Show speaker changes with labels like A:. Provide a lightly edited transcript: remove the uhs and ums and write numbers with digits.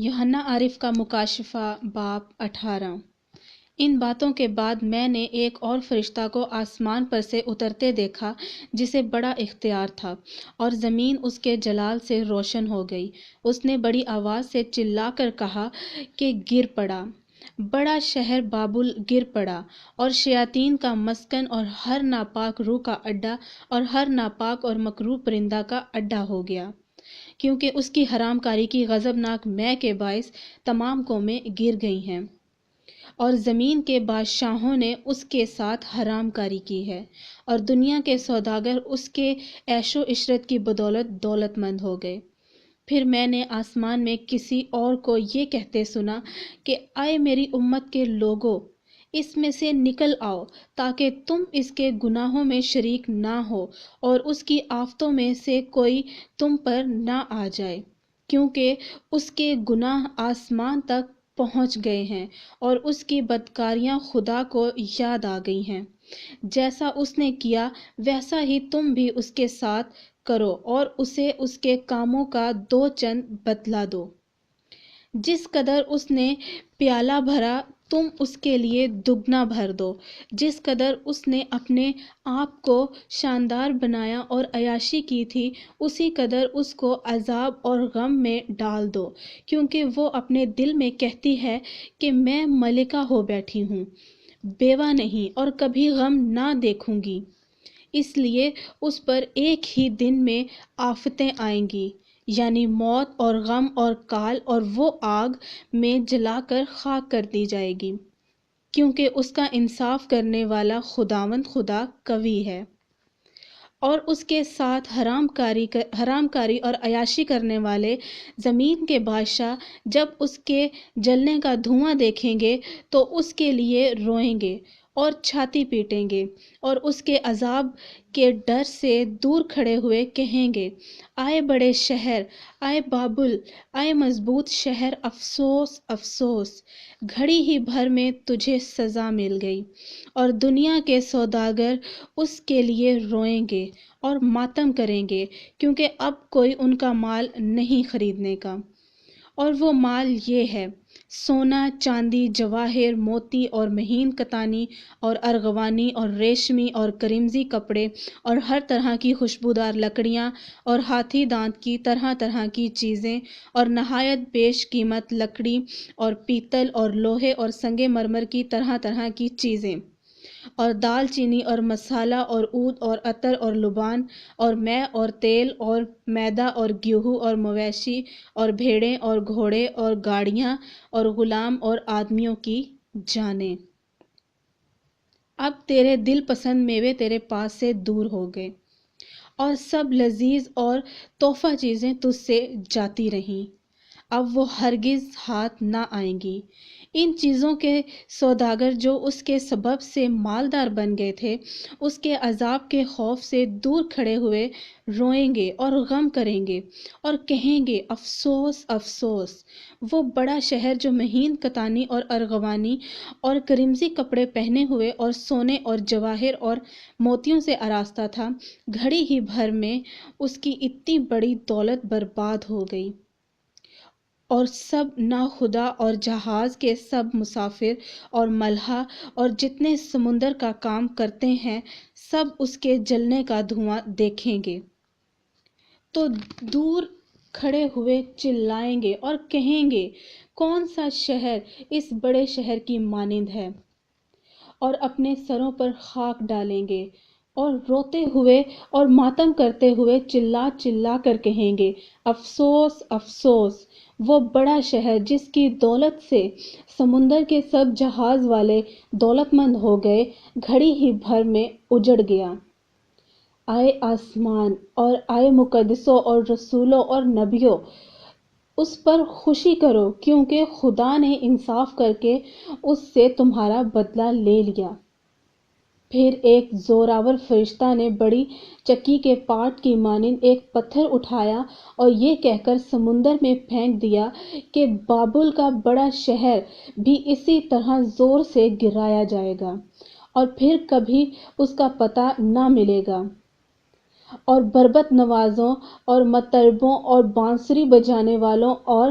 A: یوحنا عارف کا مکاشفہ باب 18۔ ان باتوں کے بعد میں نے ایک اور فرشتہ کو آسمان پر سے اترتے دیکھا جسے بڑا اختیار تھا، اور زمین اس کے جلال سے روشن ہو گئی۔ اس نے بڑی آواز سے چلا کر کہا کہ گر پڑا، بڑا شہر بابل گر پڑا، اور شیاطین کا مسکن اور ہر ناپاک روح کا اڈا اور ہر ناپاک اور مکروہ پرندہ کا اڈا ہو گیا، کیونکہ اس کی حرام کاری کی غضبناک مے کے باعث تمام قومیں گر گئی ہیں، اور زمین کے بادشاہوں نے اس کے ساتھ حرام کاری کی ہے، اور دنیا کے سوداگر اس کے عیش و عشرت کی بدولت دولت مند ہو گئے۔ پھر میں نے آسمان میں کسی اور کو یہ کہتے سنا کہ اے میری امت کے لوگو، اس میں سے نکل آؤ تاکہ تم اس کے گناہوں میں شریک نہ ہو اور اس کی آفتوں میں سے کوئی تم پر نہ آ جائے، کیونکہ اس کے گناہ آسمان تک پہنچ گئے ہیں اور اس کی بدکاریاں خدا کو یاد آ گئی ہیں۔ جیسا اس نے کیا ویسا ہی تم بھی اس کے ساتھ کرو اور اسے اس کے کاموں کا دو چند بدلہ دو۔ جس قدر اس نے پیالہ بھرا تم اس کے لیے دگنا بھر دو، جس قدر اس نے اپنے آپ کو شاندار بنایا اور عیاشی کی تھی، اسی قدر اس کو عذاب اور غم میں ڈال دو، کیونکہ وہ اپنے دل میں کہتی ہے کہ میں ملکہ ہو بیٹھی ہوں، بیوہ نہیں اور کبھی غم نہ دیکھوں گی۔ اس لیے اس پر ایک ہی دن میں آفتیں آئیں گی، یعنی موت اور غم اور کال، اور وہ آگ میں جلا کر خاک کر دی جائے گی، کیونکہ اس کا انصاف کرنے والا خداوند خدا قوی ہے۔ اور اس کے ساتھ حرام کاری اور عیاشی کرنے والے زمین کے بادشاہ جب اس کے جلنے کا دھواں دیکھیں گے تو اس کے لیے روئیں گے اور چھاتی پیٹیں گے، اور اس کے عذاب کے ڈر سے دور کھڑے ہوئے کہیں گے، آئے بڑے شہر، آئے بابل، آئے مضبوط شہر، افسوس افسوس، گھڑی ہی بھر میں تجھے سزا مل گئی۔ اور دنیا کے سوداگر اس کے لیے روئیں گے اور ماتم کریں گے، کیونکہ اب کوئی ان کا مال نہیں خریدنے کا۔ اور وہ مال یہ ہے: سونا، چاندی، جواہر، موتی اور مہین کتانی اور ارغوانی اور ریشمی اور کرمزی کپڑے اور ہر طرح کی خوشبودار لکڑیاں اور ہاتھی دانت کی طرح طرح کی چیزیں اور نہایت بیش قیمت لکڑی اور پیتل اور لوہے اور سنگ مرمر کی طرح طرح کی چیزیں، اور دال چینی اور مسالہ اور عود اور عطر اور لبان اور مے اور تیل اور میدا اور گیہوں اور مویشی اور بھیڑیں اور گھوڑے اور گاڑیاں اور غلام اور آدمیوں کی جانیں۔ اب تیرے دل پسند میوے تیرے پاس سے دور ہو گئے، اور سب لذیذ اور تحفہ چیزیں تجھ سے جاتی رہیں، اب وہ ہرگز ہاتھ نہ آئیں گی۔ ان چیزوں کے سوداگر جو اس کے سبب سے مالدار بن گئے تھے، اس کے عذاب کے خوف سے دور کھڑے ہوئے روئیں گے اور غم کریں گے اور کہیں گے، افسوس افسوس، وہ بڑا شہر جو مہین کتانی اور ارغوانی اور کرمزی کپڑے پہنے ہوئے اور سونے اور جواہر اور موتیوں سے آراستہ تھا، گھڑی ہی بھر میں اس کی اتنی بڑی دولت برباد ہو گئی۔ اور سب ناخدا اور جہاز کے سب مسافر اور ملحہ اور جتنے سمندر کا کام کرتے ہیں، سب اس کے جلنے کا دھواں دیکھیں گے تو دور کھڑے ہوئے چلائیں گے اور کہیں گے، کون سا شہر اس بڑے شہر کی مانند ہے؟ اور اپنے سروں پر خاک ڈالیں گے اور روتے ہوئے اور ماتم کرتے ہوئے چلا چلا کر کہیں گے، افسوس افسوس، وہ بڑا شہر جس کی دولت سے سمندر کے سب جہاز والے دولت مند ہو گئے، گھڑی ہی بھر میں اجڑ گیا۔ آئے آسمان اور آئے مقدسوں اور رسولوں اور نبیوں، اس پر خوشی کرو، کیونکہ خدا نے انصاف کر کے اس سے تمہارا بدلہ لے لیا۔ پھر ایک زوراور فرشتہ نے بڑی چکی کے پاٹ کی مانند ایک پتھر اٹھایا اور یہ کہہ کر سمندر میں پھینک دیا کہ بابل کا بڑا شہر بھی اسی طرح زور سے گرایا جائے گا، اور پھر کبھی اس کا پتہ نہ ملے گا۔ اور بربط نوازوں اور مطربوں اور بانسری بجانے والوں اور